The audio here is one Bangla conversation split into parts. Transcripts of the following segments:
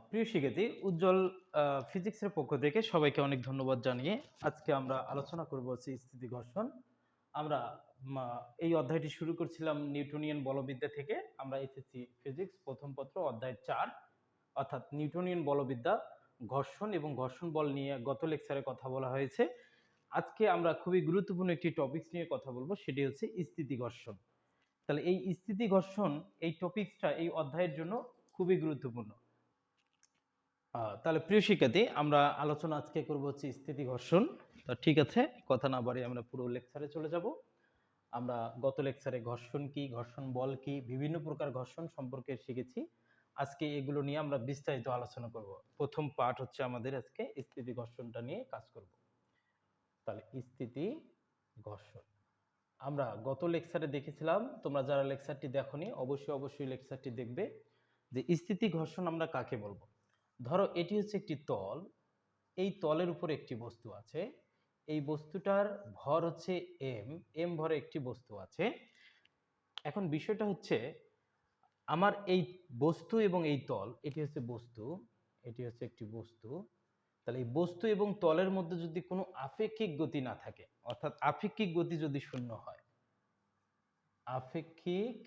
প্রিয় শিক্ষার্থী, উজ্জ্বল ফিজিক্সের পক্ষ থেকে সবাইকে অনেক ধন্যবাদ জানিয়ে আজকে আমরা আলোচনা করব হচ্ছে স্থিতি ঘর্ষণ। আমরা এই অধ্যায়টি শুরু করছিলাম নিউটনিয়ান বলবিদ্যা থেকে। আমরা HSC ফিজিক্স প্রথম পত্র অধ্যায় 4 অর্থাৎ নিউটনিয়ান বলবিদ্যা, ঘর্ষণ এবং ঘর্ষণ বল নিয়ে গত লেকচারে কথা বলা হয়েছে। আজকে আমরা খুবই গুরুত্বপূর্ণ একটি টপিকস নিয়ে কথা বলবো, সেটি হচ্ছে স্থিতি ঘর্ষণ। তাহলে এই স্থিতি ঘর্ষণ এই টপিকসটা এই অধ্যায়ের জন্য খুবই গুরুত্বপূর্ণ। তাহলে প্রিয় শিক্ষার্থী, আমরা আলোচনা আজকে করব হচ্ছে স্থিতি ঘর্ষণ। তা ঠিক আছে, কথা না বাড়িয়ে আমরা পুরো লেকচারে চলে যাব। আমরা গত লেকচারে ঘর্ষণ কি, ঘর্ষণ বল কি, বিভিন্ন প্রকার ঘর্ষণ সম্পর্কে শিখেছি। আজকে এগুলো নিয়ে আমরা বিস্তারিত আলোচনা করব। প্রথম পার্ট হচ্ছে আমাদের আজকে স্থিতি ঘর্ষণটা নিয়ে কাজ করব। তাহলে স্থিতি ঘর্ষণ আমরা গত লেকচারে দেখেছিলাম। তোমরা যারা লেকচারটি দেখোনি অবশ্যই লেকচারটি দেখবে যে স্থিতি ঘর্ষণ আমরা কাকে বলবো। ধরো এটি হচ্ছে একটি তল, এই তলের উপর একটি বস্তু আছে, এই বস্তুটার ভর হচ্ছে এম ভরে একটি বস্তু আছে। এখন বিষয়টা হচ্ছে আমার এই বস্তু এবং এই তল, এটি হচ্ছে বস্তু, এটি হচ্ছে একটি বস্তু। তাহলে এই বস্তু এবং তলের মধ্যে যদি কোনো আপেক্ষিক গতি না থাকে, অর্থাৎ আপেক্ষিক গতি যদি শূন্য হয়, আপেক্ষিক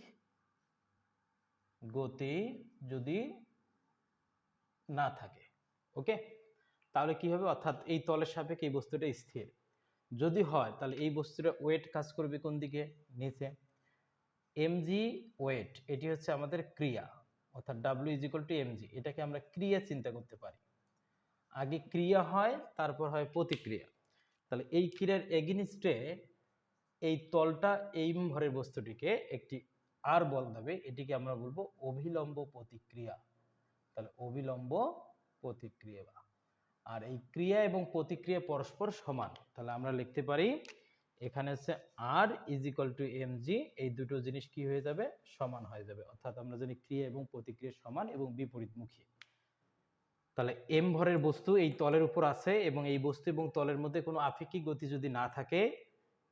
গতি যদি না থাকে, ওকে, তাহলে কি হবে? অর্থাৎ এই তলের সাপেক্ষে এই বস্তুটা স্থির যদি হয়, তাহলে এই বস্তুটা ওয়েট কাজ করবে কোন দিকে? নিচে। এমজি ওয়েট, এটি হচ্ছে আমাদের ক্রিয়া, অর্থাৎ W is equal two MG. এটাকে আমরা ক্রিয়া চিন্তা করতে পারি। আগে ক্রিয়া হয়, তারপর হয় প্রতিক্রিয়া। তাহলে এই ক্রিয়ার এগেইনস্টে এই তলটা এই ভরের বস্তুটিকে একটি আর বল দেবে, এটিকে আমরা বলবো অভিলম্ব প্রতিক্রিয়া। তাহলে অভিলম্ব প্রতিক্রিয়া। আর এই ক্রিয়া এবং প্রতিক্রিয়া পরস্পর সমান। তাহলে আমরা লিখতে পারি এখানে হচ্ছে আর ইজ ইকুয়াল টু এমজি, এই দুটো জিনিস কি হয়ে যাবে? সমান হয়ে যাবে। অর্থাৎ আমরা জানি ক্রিয়া এবং প্রতিক্রিয়া সমান এবং বিপরীতমুখী। তাহলে এম ভরের বস্তু এই তলের উপর আছে এবং এই বস্তু এবং তলের মধ্যে কোনো আপেক্ষিক গতি যদি না থাকে,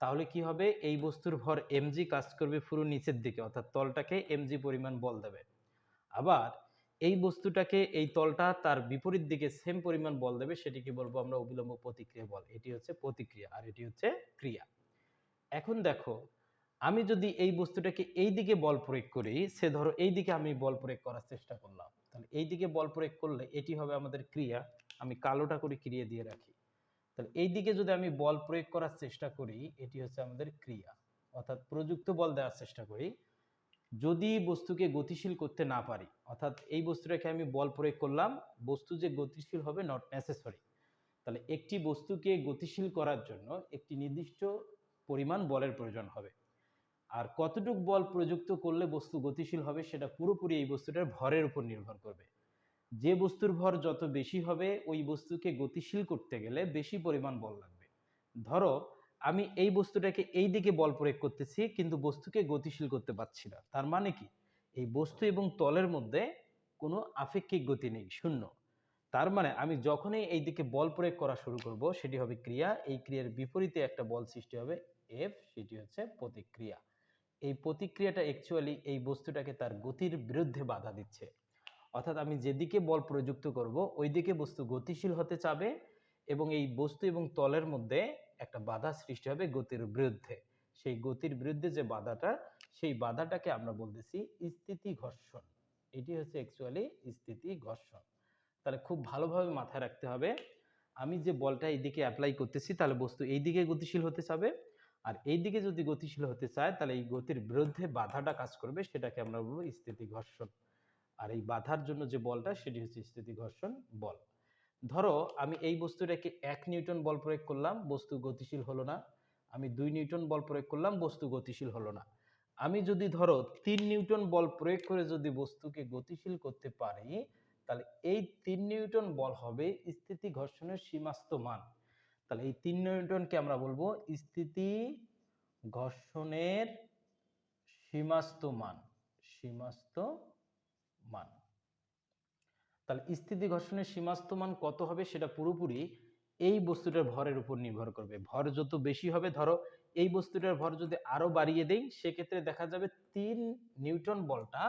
তাহলে কি হবে? এই বস্তুর ভর এমজি কাজ করবে পুরো নিচের দিকে, অর্থাৎ তলটাকে এমজি পরিমাণ বল দেবে। আবার এই বস্তুটাকে এই তলটা তার বিপরীত দিকে সেম পরিমাণ বল দেবে, সেটিকে বলবো আমরা অবিলম্ব প্রতিক্রিয়া বল। এটি হচ্ছে প্রতিক্রিয়া আর এটি হচ্ছে ক্রিয়া। এখন দেখো, আমি যদি এই বস্তুটাকে এই দিকে বল প্রয়োগ করি, সে ধরো এই দিকে আমি বল প্রয়োগ করার চেষ্টা করলাম, তাহলে এই দিকে বল প্রয়োগ করলে এটি হবে আমাদের ক্রিয়া। আমি কালোটা করে ক্রিয়া দিয়ে রাখি। তাহলে এই দিকে যদি আমি বল প্রয়োগ করার চেষ্টা করি, এটি হচ্ছে আমাদের ক্রিয়া, অর্থাৎ প্রযুক্ত বল দেওয়ার চেষ্টা করি। যদি বস্তুকে গতিশীল করতে না পারি, অর্থাৎ এই বস্তুটাকে আমি বল প্রয়োগ করলাম, বস্তু যে গতিশীল হবে নট নেসেসারি। তাহলে একটি বস্তুকে গতিশীল করার জন্য একটি নির্দিষ্ট পরিমাণ বলের প্রয়োজন হবে। আর কতটুক বল প্রযুক্ত করলে বস্তু গতিশীল হবে সেটা পুরোপুরি এই বস্তুটার ভরের উপর নির্ভর করবে। যে বস্তুর ভর যত বেশি হবে, ওই বস্তুকে গতিশীল করতে গেলে বেশি পরিমাণ বল লাগবে। ধরো আমি এই বস্তুটাকে এই দিকে বল প্রয়োগ করতেছি, কিন্তু বস্তুকে গতিশীল করতে পারছি না। তার মানে কি? এই বস্তু এবং তলের মধ্যে কোনো আপেক্ষিক গতি নেই, শূন্য। তার মানে আমি যখনই এই দিকে বল প্রয়োগ করা শুরু করব, সেটি হবে ক্রিয়া। এই ক্রিয়ার বিপরীতে একটা বল সৃষ্টি হবে এফ, সেটি হচ্ছে প্রতিক্রিয়া। এই প্রতিক্রিয়াটা অ্যাকচুয়ালি এই বস্তুটাকে তার গতির বিরুদ্ধে বাধা দিচ্ছে। অর্থাৎ আমি যেদিকে বল প্রযুক্ত করব, ওই দিকে বস্তু গতিশীল হতে চাবে এবং এই বস্তু এবং তলের মধ্যে একটা বাধা সৃষ্টি হবে গতির বিরুদ্ধে। সেই গতির বিরুদ্ধে যে বাধাটা, সেই বাধাটাকে আমরা বলতেছি স্থিতি ঘর্ষণ। এটি হচ্ছে অ্যাকচুয়ালি স্থিতি ঘর্ষণ। তাহলে খুব ভালোভাবে মাথায় রাখতে হবে, আমি যে বলটা এইদিকে অ্যাপ্লাই করতেছি, তাহলে বস্তু এই দিকে গতিশীল হতে চাবে, আর এই দিকে যদি গতিশীল হতে চায়, তাহলে এই গতির বিরুদ্ধে বাধাটা কাজ করবে, সেটাকে আমরা বলবো স্থিতি ঘর্ষণ। আর এই বাধার জন্য যে বলটা, সেটি হচ্ছে স্থিতি ঘর্ষণ বল। ধরো আমি এই বস্তুটাকে 1 নিউটন বল প্রয়োগ করলাম, বস্তু গতিশীল হলো না। আমি 2 নিউটন বল প্রয়োগ করলাম, বস্তু গতিশীল হলো না। আমি যদি ধরো 3 নিউটন বল প্রয়োগ করে যদি বস্তুকে গতিশীল করতে পারি, তাহলে এই 3 নিউটন বল হবে স্থিতি ঘর্ষণের সীমাস্ত মান। তাহলে এই 3 নিউটনকে আমরা বলবো স্থিতি ঘর্ষণের সীমাস্ত মান। সীমাস্ত মান। তাহলে স্থিতি ঘর্ষণের সীমাস্ত মান কত হবে, সেটা পুরোপুরি এই বস্তুটার ভরের উপর নির্ভর করবে। ভর যত বেশি হবে, ধরো এই বস্তুটার ভর যদি আরো বাড়িয়ে দেই, সেক্ষেত্রে দেখা যাবে 3 নিউটন বলটা,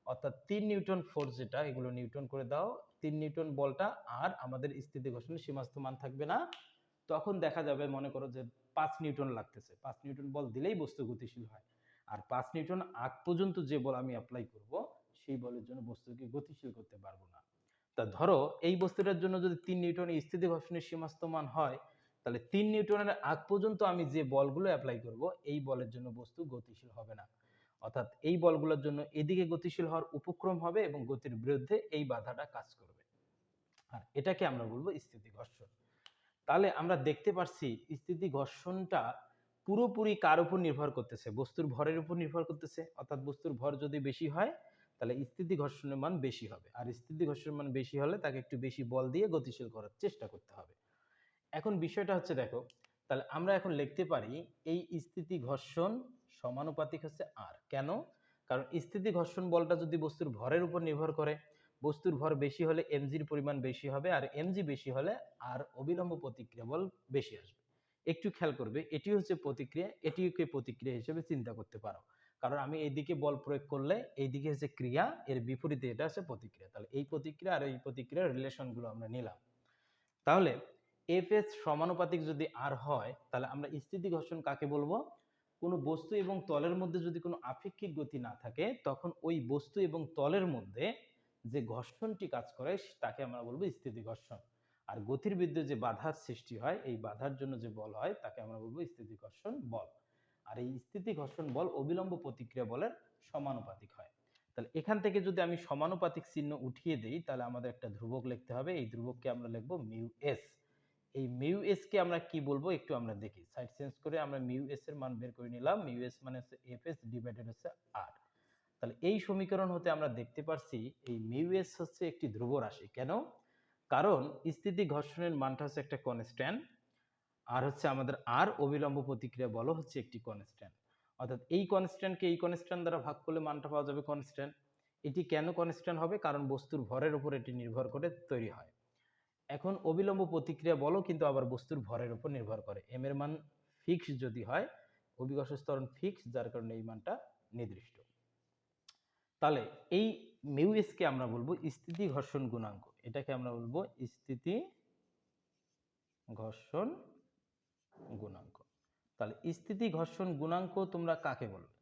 অর্থাৎ 3 নিউটন ফোর্স যেটা, এগুলো নিউটন করে দাও, 3 নিউটন বলটা, আর আমাদের স্থিতি ঘর্ষণের সীমাস্থ মান থাকবে না। তখন দেখা যাবে মনে করো যে 5 নিউটন লাগতেছে, 5 নিউটন বল দিলেই বস্তু গতিশীল হয়। আর 5 নিউটন আগ পর্যন্ত যে বল আমি অ্যাপ্লাই করব, সেই বলের জন্য বস্তুকে গতিশীল করতে পারবো না। তা ধরো এই বস্তুটার জন্য যদি 3 নিউটন স্থিতি ঘর্ষণের সীমাস্থ মান হয়, তাহলে 3 নিউটনের আগ পর্যন্ত আমি যে বলগুলো অ্যাপ্লাই করব, এই বলের জন্য বস্তু গতিশীল হবে না। অর্থাৎ এই বলগুলোর জন্য এদিকে গতিশীল হওয়ার উপক্রম হবে এবং গতির বিরুদ্ধে এই বাধাটা কাজ করবে। আর এটাকে আমরা বলবো স্থিতি ঘর্ষণ। তাহলে আমরা দেখতে পাচ্ছি স্থিতি ঘর্ষণটা পুরোপুরি কার উপর নির্ভর করতেছে? বস্তুর ভরের উপর নির্ভর করতেছে। অর্থাৎ বস্তুর ভর যদি বেশি হয়, তাহলে স্থিতি ঘর্ষণের মান বেশি হবে, আর স্থিতি ঘর্ষণের মান বেশি হলে তাকে একটু বেশি বল দিয়ে গতিশীল করার চেষ্টা করতে হবে। এখন বিষয়টা হচ্ছে দেখো, তাহলে আমরা এখন লিখতে পারি এই স্থিতি ঘর্ষণ সমানুপাতিক হচ্ছে আর। কেন? কারণ স্থিতি ঘর্ষণ বলটা যদি বস্তুর ভরের উপর নির্ভর করে, বস্তুর ভর বেশি হলে এমজির পরিমাণ বেশি হবে, আর এমজি বেশি হলে আর অবিলম্ব প্রতিক্রিয়া বল বেশি আসবে। একটু খেয়াল করবে, এটি হচ্ছে প্রতিক্রিয়া, এটিকে প্রতিক্রিয়া হিসেবে চিন্তা করতে পারো। কারণ আমি এইদিকে বল প্রয়োগ করলে এইদিকে হচ্ছে ক্রিয়া, এর বিপরীতে এটা হচ্ছে প্রতিক্রিয়া। তাহলে এই প্রতিক্রিয়া আর এই প্রতিক্রিয়ার রিলেশনগুলো আমরা নিলাম। তাহলে এফএস সমানুপাতিক যদি আর হয়, তাহলে আমরা স্থিতি ঘর্ষণ কাকে বলবো? কোনো বস্তু এবং তলের মধ্যে যদি কোনো আপেক্ষিক গতি না থাকে, তখন ওই বস্তু এবং তলের মধ্যে যে ঘর্ষণটি কাজ করে তাকে আমরা বলবো স্থিতি ঘর্ষণ। আর গতির বিরুদ্ধে যে বাধার সৃষ্টি হয়, এই বাধার জন্য যে বল হয় তাকে আমরা বলবো স্থিতি ঘর্ষণ বল। আর এই স্থিতি ঘর্ষণ বল অবিলম্ব প্রতিক্রিয়া বলের সমানুপাতিক হয়। তাহলে এখান থেকে যদি আমি সমানুপাতিক চিহ্ন উঠিয়ে দিই, তাহলে আমাদের একটা ধ্রুবক লিখতে হবে। এই ধ্রুবককে আমরা লিখবো মিউ এস। এই মিউ এস কে আমরা কি বলবো একটু আমরা দেখি। সাইড চেঞ্জ করে আমরা মিউ এস এর মান বের করে নিলাম। মিউ এস মানে হচ্ছে এফ এস ডিভাইডেড হচ্ছে আর। তাহলে এই সমীকরণ হতে আমরা দেখতে পারছি এই মিউ এস হচ্ছে একটি ধ্রুব রাশি। কেন? কারণ স্থিতি ঘর্ষণের মানটা হচ্ছে একটা কনস্ট্যান্ট, আর হচ্ছে আমাদের আর অবিলম্ব প্রতিক্রিয়া বল হচ্ছে একটি কনস্ট্যান্ট। অর্থাৎ এই কনস্ট্যান্টকে এই কনস্ট্যান্ট দ্বারা ভাগ করলে মানটা পাওয়া যাবে কনস্ট্যান্ট। এটি কেন কনস্ট্যান্ট হবে? কারণ বস্তুর ভরের উপর এটি নির্ভর করে তৈরি হয়। এখন অবিলম্ব প্রতিক্রিয়া বলও কিন্তু আবার বস্তুর ভরের উপর নির্ভর করে। এম এর মান ফিক্স যদি হয়, অভিকর্ষ ত্বরণ ফিক্স, যার কারণে এই মানটা নির্দিষ্ট। তাহলে এই মিউ এস কে আমরা বলবো স্থিতি ঘর্ষণ গুণাঙ্ক। এটাকে আমরা বলবো স্থিতি ঘর্ষণ গুণাঙ্ক। তাহলে স্থিতি ঘর্ষণ গুণাঙ্ক তোমরা কাকে বলবে?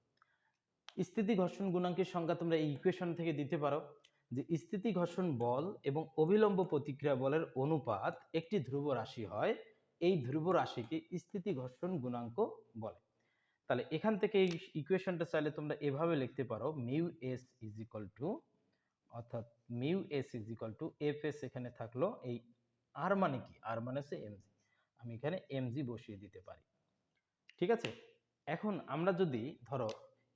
স্থিতি ঘর্ষণ গুণাঙ্কের সংজ্ঞা তোমরা এই ইকুয়েশন থেকে দিতে পারো যে স্থিতি ঘর্ষণ বল এবং অবিলম্ব প্রতিক্রিয়া বলের অনুপাত একটি ধ্রুব রাশি হয়। এই ধ্রুব রাশিকে স্থিতি ঘর্ষণ গুণাঙ্ক বলে। তাহলে এখান থেকে এই ইকুয়েশনটা চাইলে তোমরা এভাবে লিখতে পারো, mu S is equal to, অর্থাৎ mu S is equal to F S এখানে থাকলো, এই আর মানে কি? আর মানে হচ্ছে এমজি, আমি এখানে এমজি বসিয়ে দিতে পারি। ঠিক আছে? এখন আমরা যদি ধরো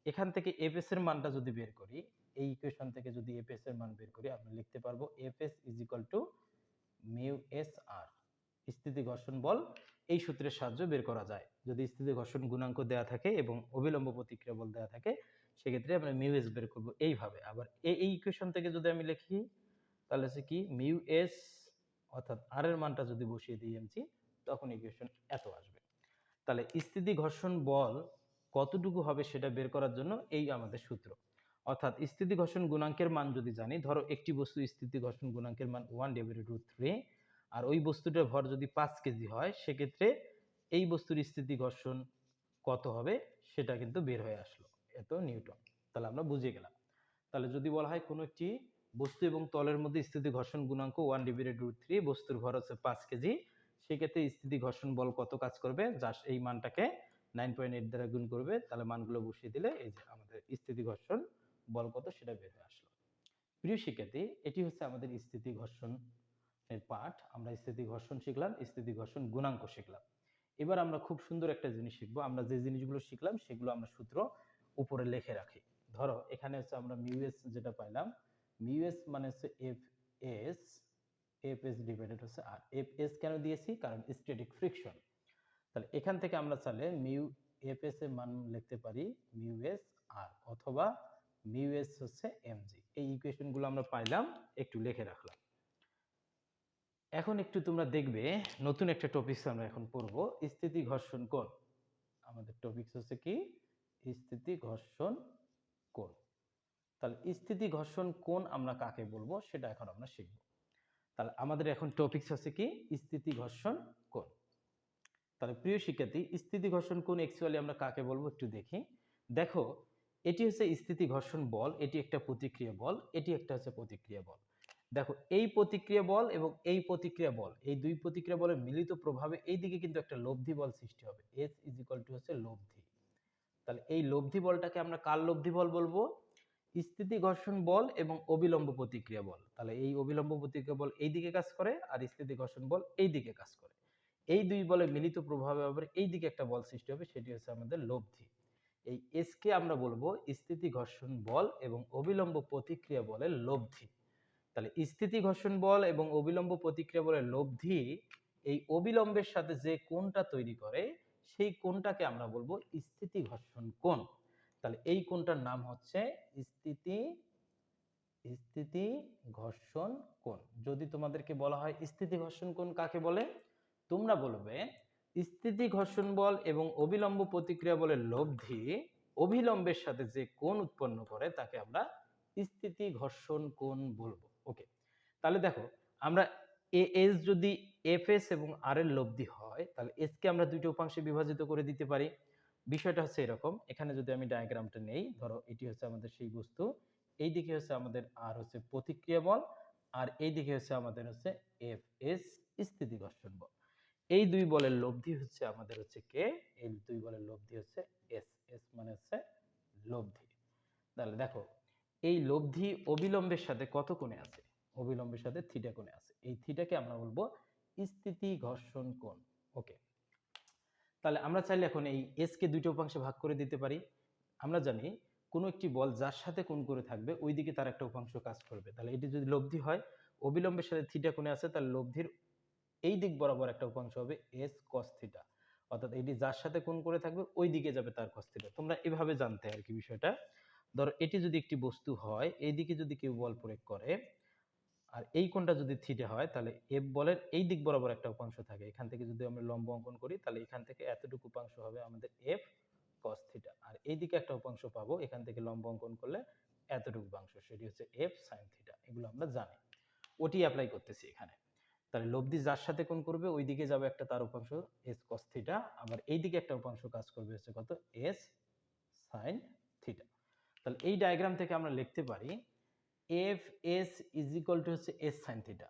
এখান থেকে এফএস এর মানটা যদি বের করি, এই ইকুয়েশন থেকে যদি এফএস এর মান বের করি, আমরা লিখতে পারবো FS is equal to mu S R. স্থিতি ঘর্ষণ বল এই সূত্রের সাহায্যে বের করা যায়। যদি স্থিতি ঘর্ষণ গুণাঙ্ক দেওয়া থাকে এবং অবিলম্ব প্রতিক্রিয়া বল দেওয়া থাকে, সেক্ষেত্রে আমরা মিউ এস বের করবো এইভাবে। আবার এই ইকুয়েশন থেকে যদি আমি লিখি, তাহলে হচ্ছে কি মিউ এস, অর্থাৎ আর এর মানটা যদি বসিয়ে দিই এমজি, তখন ইকুয়েশন এত আসবে। তাহলে স্থিতি ঘর্ষণ বল কতটুকু হবে সেটা বের করার জন্য এই আমাদের সূত্র। অর্থাৎ স্থিতি ঘর্ষণ গুণাঙ্কের মান যদি জানি, ধরো একটি বস্তু স্থিতি ঘর্ষণ গুণাঙ্কের মান 1/√3, আর ওই বস্তুটার ভর যদি 5 কেজি হয়, সেক্ষেত্রে এই বস্তুর স্থিতি ঘর্ষণ কত হবে সেটা কিন্তু বের হয়ে আসলো, এত নিউটন। তাহলে আমরা বুঝে গেলাম। তাহলে যদি বলা হয় কোনো একটি বস্তু এবং তলের মধ্যে স্থিতি ঘর্ষণ গুণাঙ্ক 1/√3, বস্তুর ভর হচ্ছে 5 কেজি, সেক্ষেত্রে স্থিতি ঘর্ষণ বল কত কাজ করবে, জাস্ট এই মানটাকে 9.8 দ্বারা গুণ করবে, তাহলে মানগুলো বসিয়ে দিলে এই যে আমাদের স্থিতি ঘর্ষণ বল কত সেটা বের হয়ে আসলো। প্রিয় শিক্ষার্থী, এটি হচ্ছে আমাদের স্থিতি ঘর্ষণ এর পাঠ। আমরা স্থিতি ঘর্ষণ শিখলাম, স্থিতি ঘর্ষণ গুণাঙ্ক শিখলাম। এবার আমরা খুব সুন্দর একটা জিনিস শিখবো। আমরা যে জিনিসগুলো শিখলাম সেগুলো আমরা সূত্র উপরে লিখে রাখি। ধরো এখানে হচ্ছে আমরা মিউ এস যেটা পাইলাম, মিউ এস মানে হচ্ছে F S, F S divided হচ্ছে আর। এফ এস কেন দিয়েছি? কারণ স্ট্যাটিক ফ্রিকশন। তাহলে এখান থেকে আমরা চাইলে মিউ এফ এস এর মান লিখতে পারি মিউ এস আর, অথবা মিউ এস হচ্ছে এমজি। এই ইকুয়েশনগুলো আমরা পাইলাম, একটু লিখে রাখলাম। এখন একটু তোমরা দেখবে নতুন একটা টপিকস আমরা এখন পড়বো, স্থিতি ঘর্ষণ কোণ। আমাদের টপিকস হচ্ছে কি? স্থিতি ঘর্ষণ কোণ। তাহলে স্থিতি ঘর্ষণ কোণ আমরা কাকে বলবো সেটা এখন আমরা শিখব। তাহলে আমাদের এখন টপিকস হচ্ছে কি স্থিতি ঘর্ষণ কোণ। তাহলে প্রিয় শিক্ষার্থী, স্থিতি ঘর্ষণ কোণ অ্যাকচুয়ালি আমরা কাকে বলবো একটু দেখি। দেখো, এটি হচ্ছে স্থিতি ঘর্ষণ বল, এটি একটা প্রতিক্রিয়া বল, এটি একটা হচ্ছে প্রতিক্রিয়া বল। দেখো, এই প্রতিক্রিয়া বল এবং এই প্রতিক্রিয়া বল, এই দুই প্রতিক্রিয়া বলের মিলিত প্রভাবে এই দিকে কিন্তু একটা লব্ধি বল সৃষ্টি হবে। এস ইজ ইকুয়াল টু হচ্ছে লব্ধি। তাহলে এই লব্ধি বলটাকে আমরা কার লব্ধি বল বলবো? স্থিতি ঘর্ষণ বল এবং অবিলম্ব প্রতিক্রিয়া বল। তাহলে এই অবিলম্ব প্রতিক্রিয়া বল এই দিকে কাজ করে আর স্থিতি ঘর্ষণ বল এই দিকে কাজ করে। এই দুই বলের মিলিত প্রভাবে আবার এই দিকে একটা বল সৃষ্টি হবে, সেটি হচ্ছে আমাদের লব্ধি। এই এস কে আমরা বলবো স্থিতি ঘর্ষণ বল এবং অবিলম্ব প্রতিক্রিয়া বলের লব্ধি। তাহলে স্থিতি ঘর্ষণ বল এবং অবিলম্ব প্রতিক্রিয়া বলের লব্ধি এই অবিলম্বের সাথে যে কোণটা তৈরি করে সেই কোণটাকে আমরা বলবো স্থিতি ঘর্ষণ কোণ। তাহলে এই কোণটার নাম হচ্ছে স্থিতি স্থিতি ঘর্ষণ কোণ। যদি তোমাদেরকে বলা হয় স্থিতি ঘর্ষণ কোণ কাকে বলে, তোমরা বলবে স্থিতি ঘর্ষণ বল এবং অবিলম্ব প্রতিক্রিয়া বলের লব্ধি অবিলম্বের সাথে যে কোণ উৎপন্ন করে তাকে আমরা স্থিতি ঘর্ষণ কোণ বলবো। ওকে, তাহলে দেখো, আমরা এস যদি এফ এস এবং আর এর লব্ধি হয় তাহলে এস কে আমরা দুইটা উপাংশে বিভাজিত করে দিতে পারি। বিষয়টা হচ্ছে এরকম, এখানে যদি আমি ডায়াগ্রামটা নেই, ধরো এটি হচ্ছে আমাদের সেই বস্তু, এই দিকে হচ্ছে আমাদের আর হচ্ছে প্রতিক্রিয়া বল, আর এই দিকে হচ্ছে আমাদের হচ্ছে এফ এস স্থিতি ঘর্ষণ বল। এই দুই বলের লব্ধি হচ্ছে আমাদের হচ্ছে কে, এই দুই বলের লব্ধি হচ্ছে এস। এস মানে হচ্ছে লব্ধি। তাহলে দেখো, এই লব্ধি অবিলম্বের সাথে কত কোণে আছে? অবিলম্বের সাথে থিটা কোণে আছে। এই থিটাকে আমরা বলবো স্থিতি ঘর্ষণ কোণ। ওকে, তাহলে আমরা চাইলে এখন এই এস কে দুইটা উপাংশে ভাগ করে দিতে পারি। আমরা জানি কোনো একটি বল যার সাথে কোণ করে থাকবে ওই দিকে তার একটা উপাংশ কাজ করবে। তাহলে এটি যদি লব্ধি হয়, অবিলম্বের সাথে থিটা কোণে আছে, তাহলে লব্ধির এই দিক বরাবর একটা উপাংশ হবে এস কস থিটা, অর্থাৎ এটি যার সাথে কোণ করে থাকবে ওই দিকে যাবে তার কস থিটা। তোমরা এভাবে জানতে আর কি বিষয়টা। ধরো এটি যদি একটি বস্তু হয়, এই দিকে যদি কেউ বল প্রয়োগ করে আর এই কোণটা যদি থিটা হয়, তাহলে এফ বলের এই দিক বরাবর একটা উপাংশ থাকে। এখান থেকে যদি আমরা লম্ব অঙ্কন করি তাহলে এখান থেকে এতটুকু উপাংশ হবে আমাদের এফ কস থিটা, আর এই দিকে একটা উপাংশ পাবো এখান থেকে লম্ব অঙ্কন করলে এতটুকু উপাংশ, সেটি হচ্ছে এফ সাইন থিটা। এগুলো আমরা জানি, ওটি অ্যাপ্লাই করতেছি এখানে। তাহলে লব্ধি যার সাথে কোণ করবে ওই দিকে যাবে একটা তার উপাংশ এস কস থিটা, আবার এই দিকে একটা উপাংশ কাজ করবে হচ্ছে কত এস সাইন থিটা। তাহলে এই ডায়াগ্রাম থেকে আমরা লিখতে পারি F S is equal to হচ্ছে S sine theta.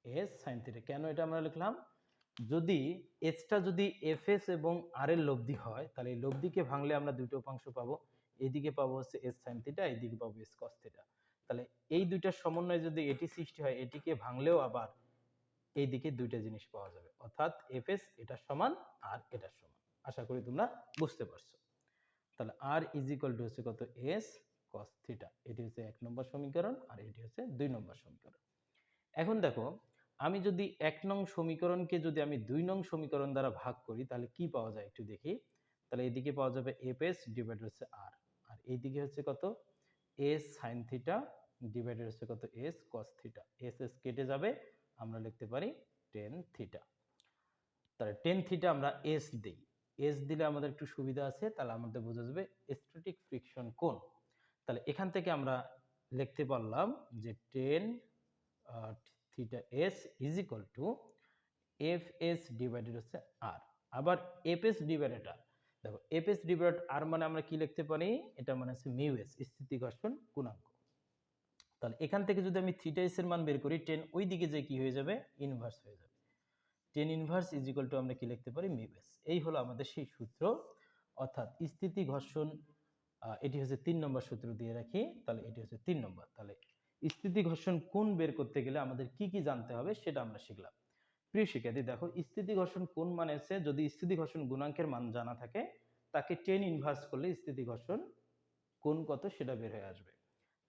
S sine theta কেন এটা আমরা লিখলাম? যদি এসটা যদি এফ এস এবং আর এর লব্ধি হয় তাহলে এই লব্ধিকে ভাঙলে আমরা দুটো উপাংশ পাবো, এইদিকে পাবো হচ্ছে এস সাইন থিটা, এইদিকে পাবো এস কস থিটা। তাহলে এই দুইটার সমন্বয়ে যদি এটি সৃষ্টি হয়, এটিকে ভাঙলেও আবার এইদিকে দুইটা জিনিস পাওয়া যাবে, অর্থাৎ এফ এস এটার সমান আর এটার সমান। আশা করি তোমরা বুঝতে পারছো। তাহলে আর ইজ ইকুয়াল টু হচ্ছে কত এস কস থিটা, এটি হচ্ছে 1 নম্বর সমীকরণ আর এটি হচ্ছে 2 নম্বর সমীকরণ। এখন দেখো, আমি যদি 1 নং সমীকরণকে যদি আমি 2 নং সমীকরণ দ্বারা ভাগ করি তাহলে কি পাওয়া যায় একটু দেখি। তাহলে এদিকে পাওয়া যাবে এফ এস ডিভাইডেড হচ্ছে আর, আর এইদিকে হচ্ছে কত এস সাইন থিটা ডিভাইডেড হচ্ছে কত S cos theta. S S কেটে যাবে, আমরা লিখতে পারি টেন থিটা। তাহলে টেন থিটা আমরা এস দিই, এস দিলে আমাদের একটু সুবিধা আছে, তাহলে আমাদের বোঝা যাবে স্ট্যাটিক ফ্রিকশন কোণ। তাহলে এখান থেকে আমরা লিখতে পারলাম যে tan theta S is equal to F S divided হচ্ছে আর, আবার এফ এস ডিভাইডেড আর। দেখো এফ এস ডিভাইডেড আর মানে আমরা কি লিখতে পারি, এটা মানে হচ্ছে মিউ এস স্থিতি ঘর্ষণ গুণাঙ্ক। তাহলে এখান থেকে যদি আমি থিটা এস এর মান বের করি, টেন ওই দিকে যে কি হয়ে যাবে ইনভার্স হয়ে যাবে। Ten inverse is equal two আমরা কি লিখতে পারি মিউ এস। এই হলো আমাদের সেই সূত্র, অর্থাৎ স্থিতি ঘর্ষণ, এটি হচ্ছে 3 নম্বর সূত্র দিয়ে রাখি, তাহলে এটি হচ্ছে 3 নম্বর। তাহলে স্থিতি ঘর্ষণ কোণ বের করতে গেলে আমাদের কি কি জানতে হবে সেটা আমরা শিখলাম। প্রিয় শিক্ষার্থী দেখো, স্থিতি ঘর্ষণ কোণ মানে হচ্ছে যদি স্থিতি ঘর্ষণ গুণাঙ্কের মান জানা থাকে তাকে টেন ইনভার্স করলে স্থিতি ঘর্ষণ কোণ কত সেটা বের হয়ে আসবে।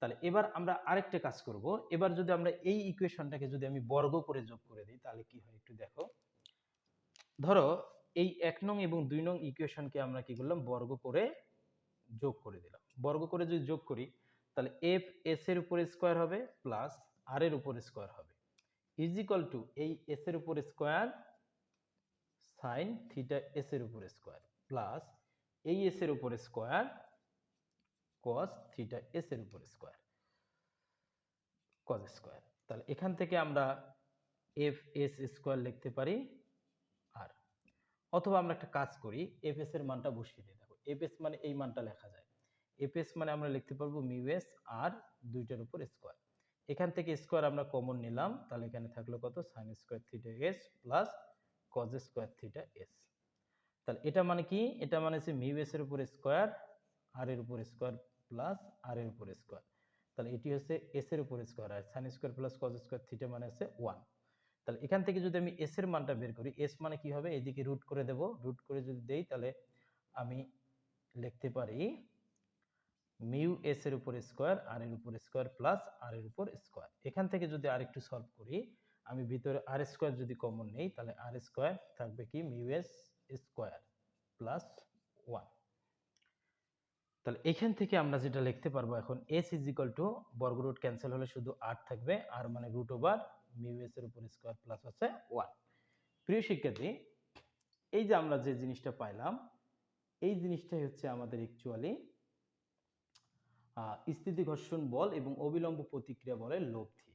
তাহলে এবার আমরা আরেকটা কাজ করব, এবার যদি আমরা এই ইকুয়েশনটাকে যদি আমি বর্গ করে যোগ করে দিই তাহলে কি হয় একটু দেখো। ধরো এই 1 নং এবং 2 নং ইকুয়েশনকে আমরা কি করলাম বর্গ করে যোগ করে দিলাম। বর্গ করে যদি যোগ করি তাহলে এফ এস এর উপরে স্কয়ার হবে প্লাস আর এর উপরে স্কয়ার হবে ইজ ইকুয়াল টু এই এস এর উপরে স্কয়ার সাইন থিটা এস এর উপরে স্কয়ার প্লাস এই এস এর উপরে স্কয়ার cos থিটা s এর উপর স্কয়ার cos স্কয়ার। তাহলে এখান থেকে আমরা এফ এস স্কয়ার লিখতে পারি আর, অথবা আমরা একটা কাজ করি, এফ এস এর মানটা বসিয়ে দিই। দেখো এফ এস মানে এই মানটা লেখা যায়, এফ এস মানে আমরা লিখতে পারবো মিউ এস আর দুইটার উপর স্কয়ার। এখান থেকে স্কয়ার আমরা কমন নিলাম, তাহলে এখানে থাকলো কত sine square theta S plus cos square theta S. তাহলে এটা মানে কি, এটা মানে হচ্ছে মিউ এস এর উপর স্কয়ার আর এর উপর স্কয়ার প্লাস আর এর উপর স্কয়ার। তাহলে এটি হচ্ছে এস এর উপর স্কয়ার, আর sine square plus cos square theta মানে হচ্ছে 1। তাহলে এখান থেকে যদি আমি এস এর মানটা বের করি, এস মানে কি হবে, এইদিকে রুট করে দেব, রুট করে যদি দেই তাহলে আমি লিখতে পারি মিউ এস এর উপর স্কয়ার আর এর উপর স্কয়ার প্লাস আর এর উপর স্কয়ার। এখান থেকে যদি আরেকটু সলভ করি, আমি ভিতরে আর স্কয়ার যদি কমন নেই, তাহলে আর স্কয়ার থাকবে কি মিউ এস স্কয়ার প্লাস 1। তাহলে এখান থেকে আমরা যেটা লিখতে পারবো এখন, এস ইজ ইকুয়াল টু বর্গরুট ক্যান্সেল হলে শুধু আর থাকবে, আর মানে রুট ওভার মিউ এস এর উপর স্কয়ার প্লাস হচ্ছে 1। প্রিয় শিক্ষার্থী, এই যে আমরা যে জিনিসটা পাইলাম, এই জিনিসটাই হচ্ছে আমাদের অ্যাকচুয়ালি স্থিতি ঘর্ষণ বল এবং অবিলম্ব প্রতিক্রিয়া বলের লব্ধি।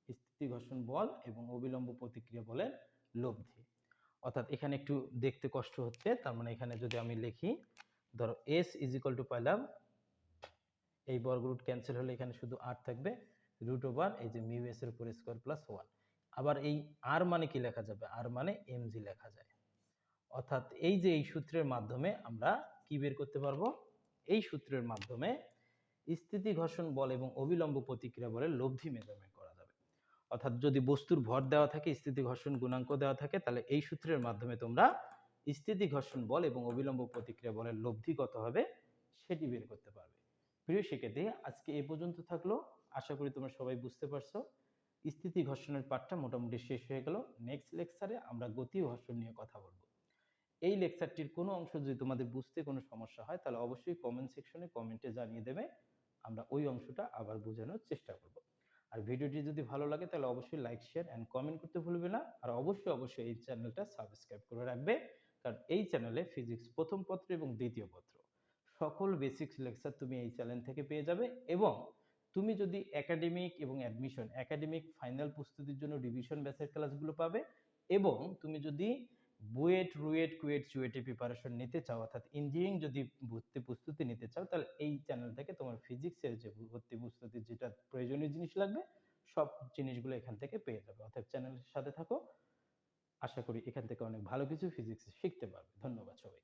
স্থিতি ঘর্ষণ বল এবং অবিলম্ব প্রতিক্রিয়া বলের লব্ধি। অর্থাৎ এখানে একটু দেখতে কষ্ট হচ্ছে, তার মানে এখানে যদি আমি লিখি, ধরো এস ইজ ইকুয়াল টু পাইলাম, এই বর্গরুট ক্যান্সেল হলে এখানে শুধু আর থাকবে, রুট ওভার এই যে মিউ এস এর উপর স্কয়ার প্লাস 1। আবার এই আর মানে কি লেখা যাবে, আর মানে এমজি লেখা যায়। অর্থাৎ এই যে এই সূত্রের মাধ্যমে আমরা কি বের করতে পারবো, এই সূত্রের মাধ্যমে স্থিতি ঘর্ষণ বল এবং অবিলম্ব প্রতিক্রিয়া বলের লব্ধি মেজারমেন্ট করা যাবে। অর্থাৎ যদি বস্তুর ভর দেওয়া থাকে, স্থিতি ঘর্ষণ গুণাঙ্ক দেওয়া থাকে, তাহলে এই সূত্রের মাধ্যমে তোমরা স্থিতি ঘর্ষণ বল এবং অবিলম্ব প্রতিক্রিয়া বলের লব্ধি কত হবে সেটি বের করতে পারবে। প্রিয় শিক্ষার্থী, আজকে এই পর্যন্ত থাকলো। আশা করি তোমরা সবাই বুঝতে পারছো। স্থিতি ঘর্ষণের পাঠটা মোটামুটি শেষ হয়ে গেল। নেক্সট লেকচারে আমরা গতি ও ঘর্ষণ নিয়ে কথা বলবো। এই লেকচারটির কোনো অংশ যদি তোমাদের বুঝতে কোনো সমস্যা হয়, তাহলে অবশ্যই কমেন্ট সেকশনে কমেন্টে জানিয়ে দেবে, আমরা ওই অংশটা আবার বোঝানোর চেষ্টা করব। আর ভিডিওটি যদি ভালো লাগে তাহলে অবশ্যই লাইক শেয়ার এন্ড কমেন্ট করতে ভুলবে না। আর অবশ্যই এই চ্যানেলটা সাবস্ক্রাইব করে রাখবে, কারণ এই চ্যানেলে ফিজিক্স প্রথম পত্র এবং দ্বিতীয় পত্র সকল বেসিক্স লেকচার তুমি এই চ্যানেল থেকে পেয়ে যাবে। এবং তুমি যদি একাডেমিক এবং অ্যাডমিশন, একাডেমিক ফাইনাল প্রস্তুতির জন্য রিভিশন ব্যাচের ক্লাসগুলো পাবে, এবং তুমি যদি বুয়েট, রুয়েট, কুয়েট, চুয়েটে প্রিপারেশন নিতে চাও, অর্থাৎ ইঞ্জিনিয়ারিং যদি ভর্তি প্রস্তুতি নিতে চাও, তাহলে এই চ্যানেল থেকে তোমার ফিজিক্সের যে ভর্তি প্রস্তুতির যেটা প্রয়োজনীয় জিনিস লাগবে, সব জিনিসগুলো এখান থেকে পেয়ে যাবে। অর্থাৎ চ্যানেলের সাথে থাকো, আশা করি এখান থেকে অনেক ভালো কিছু ফিজিক্স শিখতে পারবে। ধন্যবাদ সবাই।